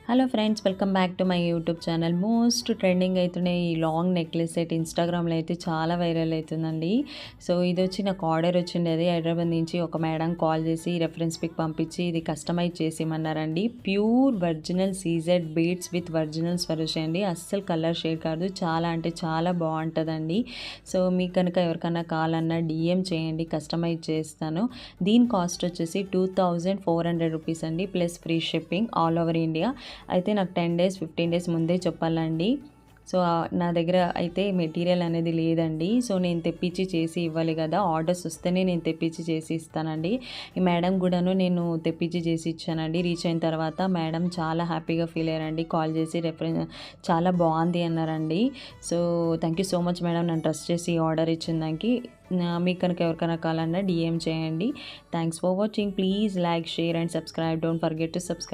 Hello friends, welcome back to my YouTube channel. Most trending అవుతున్న ఈ long necklace set ఇన్స్టాగ్రామ్లో అయితే చాలా వైరల్ అవుతుందండి. సో ఇది వచ్చి నాకు ఆర్డర్ వచ్చింది. అది హైదరాబాద్ నుంచి ఒక మేడం కాల్ చేసి రెఫరెన్స్ పిక్ పంపించి ఇది కస్టమైజ్ చేసేయమన్నారండి. Pure original CZ beads with original Swarovski అండి. అస్సలు కలర్ షేడ్ కాదు, చాలా అంటే చాలా బాగుంటుందండి. సో మీకు కనుక ఎవరికైనా కావాలన్నా డిఎం చేయండి, కస్టమైజ్ చేస్తాను. దీని కాస్ట్ వచ్చేసి 2400 రూపీస్ అండి, plus free shipping all over India. అయితే నాకు 10 డేస్ 15 డేస్ ముందే చెప్పాలండి. సో నా దగ్గర అయితే మెటీరియల్ అనేది లేదండి. సో నేను తెప్పించి చేసి ఇవ్వాలి కదా, ఆర్డర్స్ వస్తేనే నేను తెప్పించి చేసి ఇస్తానండి. ఈ మేడం కూడాను నేను తెప్పించి చేసి ఇచ్చానండి. రీచ్ అయిన తర్వాత మేడం చాలా హ్యాపీగా ఫీల్ అయ్యారండి. కాల్ చేసి చాలా బాగుంది అన్నారండి. So thank you so much madam, నన్ను ట్రస్ట్ చేసి ఆర్డర్ ఇచ్చిన దానికి. మీకు కనుక ఎవరికైనా కావాలన్నా డిఎం చేయండి. Thanks for watching. Please like, share and subscribe. Don't forget to subscribe.